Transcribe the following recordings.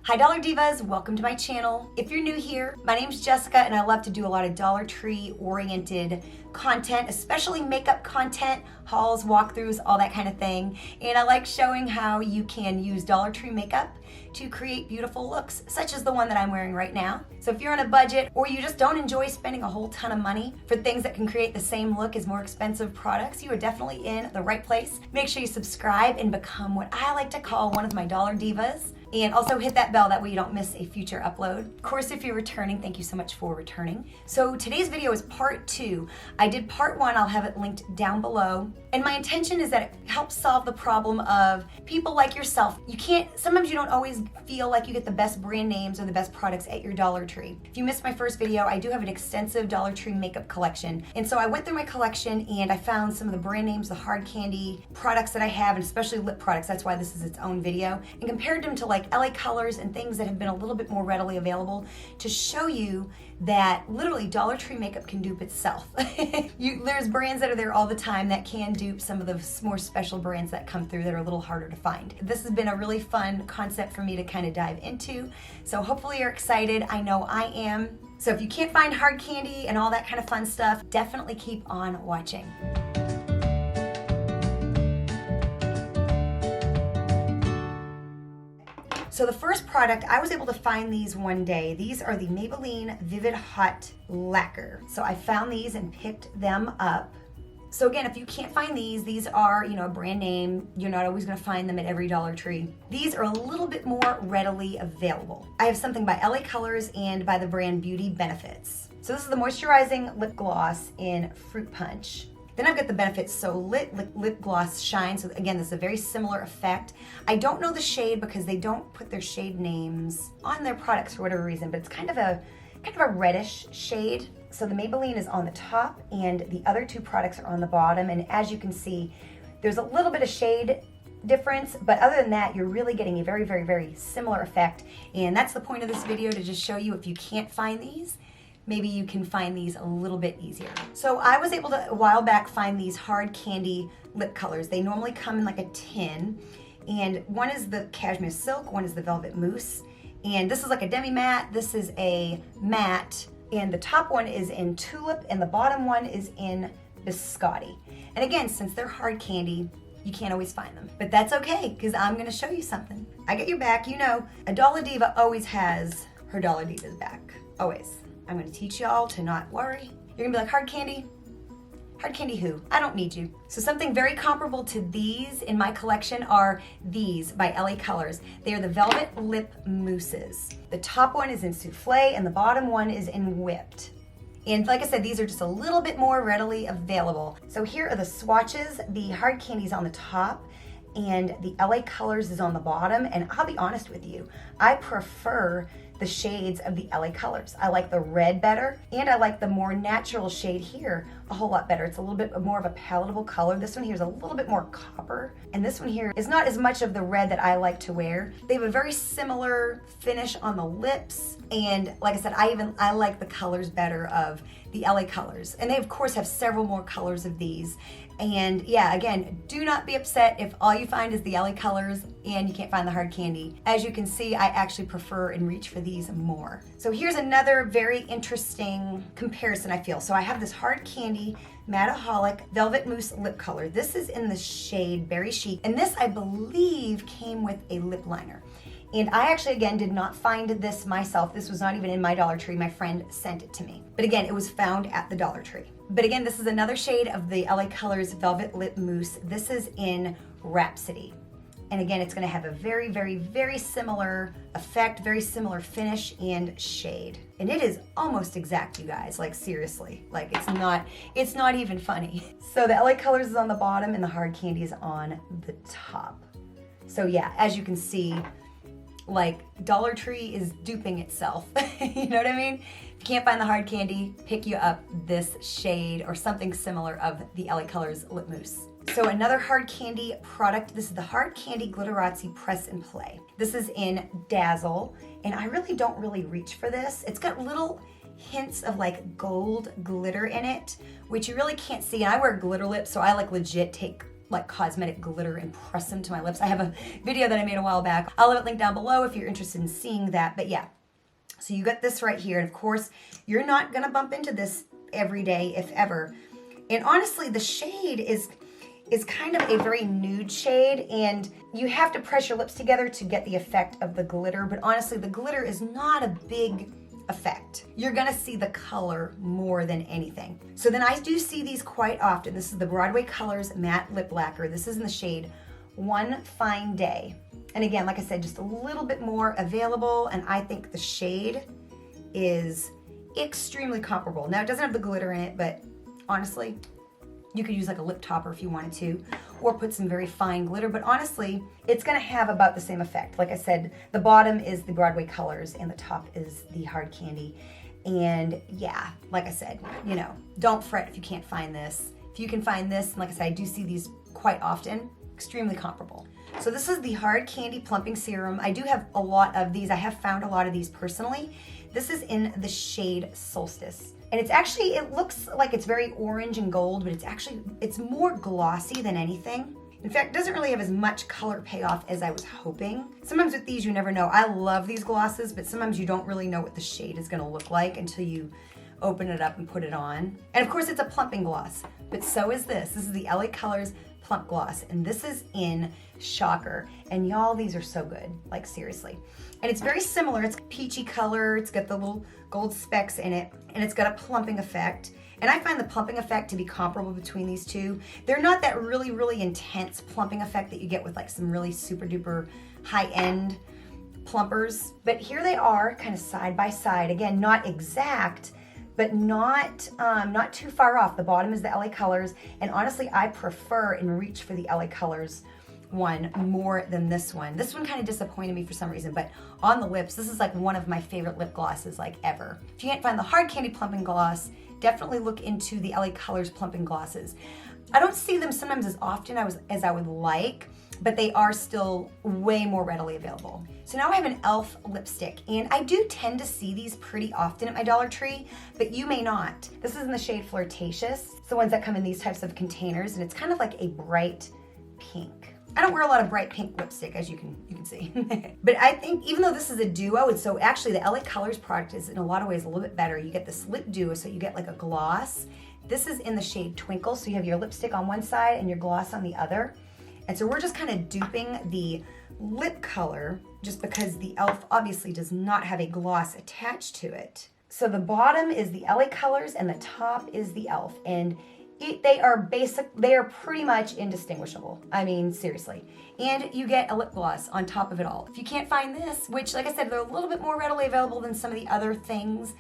Hi Dollar Divas, welcome to my channel. If you're new here, my name's Jessica and I love to do a lot of Dollar Tree oriented content, especially makeup content, hauls, walkthroughs, all that kind of thing. And I like showing how you can use Dollar Tree makeup to create beautiful looks, such as the one that I'm wearing right now. So if you're on a budget or you just don't enjoy spending a whole ton of money for things that can create the same look as more expensive products, you are definitely in the right place. Make sure you subscribe and become what I like to call one of my Dollar Divas. And also hit that bell, that way you don't miss a future upload. Of course, if you're returning, thank you so much for returning. So today's video is part 2. I did part 1, I'll have it linked down below. And my intention is that it helps solve the problem of people like yourself. Sometimes you don't always feel like you get the best brand names or the best products at your Dollar Tree. If you missed my first video, I do have an extensive Dollar Tree makeup collection. And so I went through my collection and I found some of the brand names, the hard candy products that I have, and especially lip products. That's why this is its own video. And compared them to like LA Colors and things that have been a little bit more readily available to show you that literally Dollar Tree makeup can dupe itself. There's brands that are there all the time that can dupe some of the more special brands that come through that are a little harder to find. This has been a really fun concept for me to kind of dive into. So hopefully you're excited. I know I am. So if you can't find hard candy and all that kind of fun stuff, definitely keep on watching. So the first product, I was able to find these one day. These are the Maybelline Vivid Hot Lacquer. So I found these and picked them up. So again, if you can't find these are, a brand name. You're not always gonna find them at every Dollar Tree. These are a little bit more readily available. I have something by LA Colors and by the brand Beauty Benefits. So this is the moisturizing lip gloss in Fruit Punch. Then I've got the Benefits So Lip Gloss Shine. So again, this is a very similar effect. I don't know the shade because they don't put their shade names on their products for whatever reason, but it's kind of a reddish shade. So the Maybelline is on the top and the other two products are on the bottom. And as you can see, there's a little bit of shade difference, but other than that, you're really getting a very, very, very similar effect. And that's the point of this video, to just show you if you can't find these, maybe you can find these a little bit easier. So I was able to, a while back, find these hard candy lip colors. They normally come in like a tin, and one is the Cashmere Silk, one is the Velvet Mousse, and this is like a demi-matte, this is a matte, and the top one is in Tulip, and the bottom one is in Biscotti. And again, since they're hard candy, you can't always find them. But that's okay, because I'm gonna show you something. I got your back. You know, a Dollar Diva always has her Dollar Diva's back, always. I'm gonna teach y'all to not worry. You're gonna be like, hard candy? Hard candy who? I don't need you. So something very comparable to these in my collection are these by LA Colors. They are the Velvet Lip Mousses. The top one is in Souffle and the bottom one is in Whipped. And like I said, these are just a little bit more readily available. So here are the swatches. The hard candy's on the top and the LA Colors is on the bottom. And I'll be honest with you, I prefer the shades of the LA Colors. I like the red better, and I like the more natural shade here a whole lot better. It's a little bit more of a palatable color. This one here is a little bit more copper, and this one here is not as much of the red that I like to wear. They have a very similar finish on the lips, and like I said, I like the colors better of the LA Colors. And they of course have several more colors of these. And yeah, again, do not be upset if all you find is the LA Colors and you can't find the hard candy. As you can see, I actually prefer and reach for these more. So here's another very interesting comparison, I feel. So I have this hard candy Mattaholic Velvet Mousse lip color. This is in the shade Berry Chic, and this I believe came with a lip liner. And I actually, again, did not find this myself. This was not even in my Dollar Tree. My friend sent it to me. But again, it was found at the Dollar Tree. But again, this is another shade of the LA Colors Velvet Lip Mousse. This is in Rhapsody. And again, it's gonna have a very, very, very similar effect, very similar finish and shade. And it is almost exact, you guys, like seriously. Like it's not even funny. So the LA Colors is on the bottom and the hard candy is on the top. So yeah, as you can see, like Dollar Tree is duping itself. You know what I mean? If you can't find the hard candy, pick you up this shade or something similar of the LA Colors Lip Mousse. So another hard candy product, this is the Hard Candy Glitterazzy Press and Play. This is in Dazzle, and I really don't reach for this. It's got little hints of like gold glitter in it, which you really can't see. And I wear glitter lips, so I like legit take like cosmetic glitter and press them to my lips. I have a video that I made a while back. I'll have it linked down below if you're interested in seeing that. But yeah, so you got this right here. And of course, you're not gonna bump into this every day, if ever. And honestly, the shade is kind of a very nude shade, and you have to press your lips together to get the effect of the glitter. But honestly, the glitter is not a big effect. You're gonna see the color more than anything. So then I do see these quite often. This is the Broadway Colors Matte Lip Lacquer. This is in the shade One Fine Day. And again, like I said, just a little bit more available, and I think the shade is extremely comparable. Now, it doesn't have the glitter in it, but honestly, you could use like a lip topper if you wanted to, or put some very fine glitter, but honestly, it's gonna have about the same effect. Like I said, the bottom is the Broadway Colors and the top is the Hard Candy. And yeah, like I said, you know, don't fret if you can't find this. If you can find this, and like I said, I do see these quite often, extremely comparable. So this is the Hard Candy Plumping Serum. I do have a lot of these. I have found a lot of these personally. This is in the shade Solstice. And it's actually, it looks like it's very orange and gold, but it's more glossy than anything. In fact, it doesn't really have as much color payoff as I was hoping. Sometimes with these, you never know. I love these glosses, but sometimes you don't really know what the shade is gonna look like until you open it up and put it on. And of course, it's a plumping gloss, but so is this. This is the LA Colors Plump Gloss, and this is in Shocker. And y'all, these are so good, like seriously. And it's very similar. It's peachy color, it's got the little gold specks in it, and it's got a plumping effect. And I find the plumping effect to be comparable between these two. They're not that really, really intense plumping effect that you get with like some really super duper high-end plumpers. But here they are, kind of side by side. Again, not exact, but not too far off. The bottom is the LA Colors, and honestly, I prefer and reach for the LA Colors one more than this one. This one kind of disappointed me for some reason, but on the lips, this is like one of my favorite lip glosses like ever. If you can't find the Hard Candy Plumping Gloss, definitely look into the LA Colors Plumping Glosses. I don't see them sometimes as often as I would like, but they are still way more readily available. So now I have an e.l.f. lipstick, and I do tend to see these pretty often at my Dollar Tree, but you may not. This is in the shade Flirtatious. It's the ones that come in these types of containers, and it's kind of like a bright pink. I don't wear a lot of bright pink lipstick, as you can see. But I think even though this is a duo, it's so actually the LA Colors product is in a lot of ways a little bit better. You get this lip duo, so you get like a gloss. This is in the shade Twinkle, so you have your lipstick on one side and your gloss on the other. And so we're just kind of duping the lip color just because the e.l.f. obviously does not have a gloss attached to it. So the bottom is the LA Colors and the top is the e.l.f. And they are pretty much indistinguishable. I mean, seriously. And you get a lip gloss on top of it all. If you can't find this, which like I said, they're a little bit more readily available than some of the other things,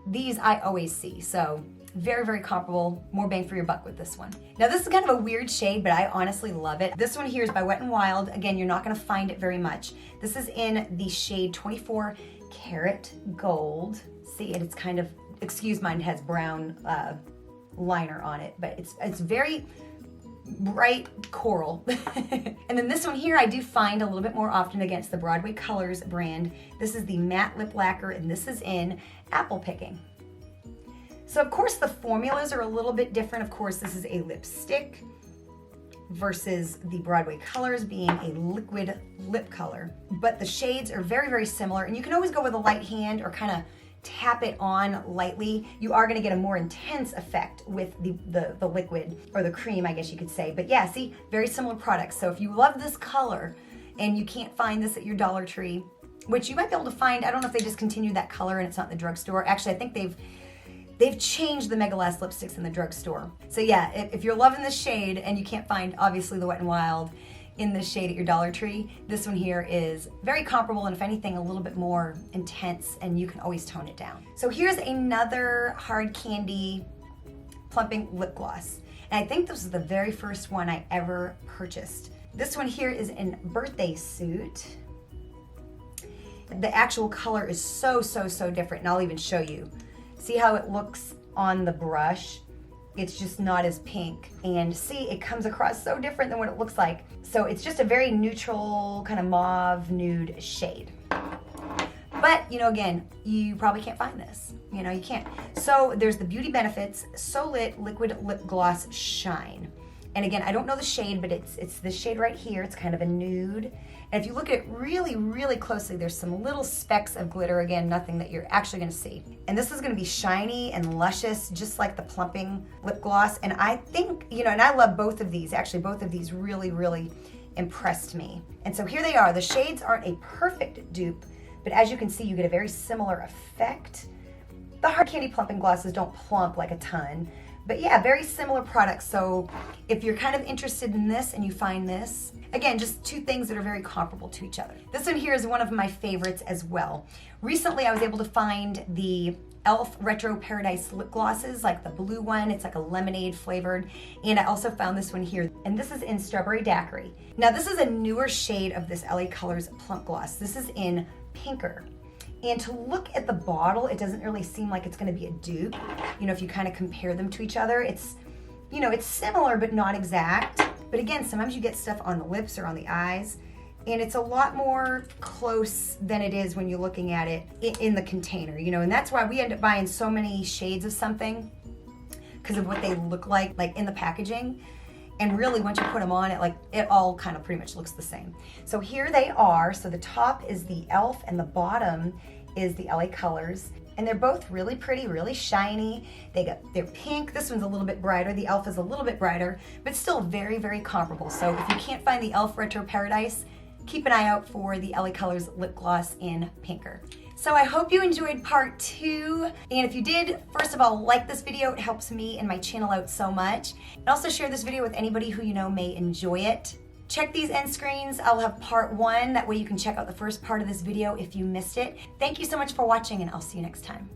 these I always see. So very, very comparable, more bang for your buck with this one. Now this is kind of a weird shade, but I honestly love it. This one here is by Wet n Wild. Again, you're not gonna find it very much. This is in the shade 24 Karat Gold. See, it's kind of, excuse mine, has brown liner on it, but it's very bright coral. And then this one here I do find a little bit more often against the Broadway Colors brand. This is the Matte Lip Lacquer, and this is in Apple Picking. So of course the formulas are a little bit different. Of course, this is a lipstick versus the Broadway Colors being a liquid lip color, but the shades are very, very similar, and you can always go with a light hand or kind of tap it on lightly. You are gonna get a more intense effect with the liquid, or the cream, I guess you could say. But yeah, see, very similar products. So if you love this color and you can't find this at your Dollar Tree, which you might be able to find, I don't know if they discontinued that color and it's not in the drugstore. Actually, I think they've changed the Mega Last lipsticks in the drugstore. So yeah, if you're loving this shade and you can't find, obviously, the Wet n Wild in this shade at your Dollar Tree, this one here is very comparable, and if anything, a little bit more intense, and you can always tone it down. So here's another Hard Candy Plumping lip gloss. And I think this is the very first one I ever purchased. This one here is in Birthday Suit. The actual color is so, so, so different, and I'll even show you. See how it looks on the brush? It's just not as pink. And see, it comes across so different than what it looks like. So it's just a very neutral, kind of mauve nude shade. But, you know, again, you probably can't find this. You know, you can't. So there's the Beauty Benefits So Lit Liquid Lip Gloss Shine. And again, I don't know the shade, but it's this shade right here. It's kind of a nude. And if you look at it really, really closely, there's some little specks of glitter. Again, nothing that you're actually gonna see. And this is gonna be shiny and luscious, just like the Plumping lip gloss. And I think, you know, and I love both of these. Actually, both of these really, really impressed me. And so here they are. The shades aren't a perfect dupe, but as you can see, you get a very similar effect. The hard candy plumping glosses don't plump like a ton, but yeah, very similar products. So if you're kind of interested in this and you find this, again, just two things that are very comparable to each other. This one here is one of my favorites as well. Recently, I was able to find the e.l.f. Retro Paradise lip glosses, like the blue one. It's like a lemonade flavored. And I also found this one here, and this is in Strawberry Daiquiri. Now, this is a newer shade of this LA Colors Plump Gloss. This is in Pinker. And to look at the bottle, it doesn't really seem like it's gonna be a dupe. You know, if you kind of compare them to each other, it's, you know, it's similar, but not exact. But again, sometimes you get stuff on the lips or on the eyes, and it's a lot more close than it is when you're looking at it in the container, you know, and that's why we end up buying so many shades of something because of what they look like in the packaging. And really, once you put them on, it all kind of pretty much looks the same. So here they are. So the top is the e.l.f. and the bottom is the LA Colors. And they're both really pretty, really shiny. They're pink. This one's a little bit brighter. The e.l.f. is a little bit brighter, but still very, very comparable. So if you can't find the e.l.f. Retro Paradise, keep an eye out for the LA Colors lip gloss in Pinker. So I hope you enjoyed part 2. And if you did, first of all, like this video. It helps me and my channel out so much. And also share this video with anybody who you know may enjoy it. Check these end screens. I'll have part 1. That way you can check out the first part of this video if you missed it. Thank you so much for watching, and I'll see you next time.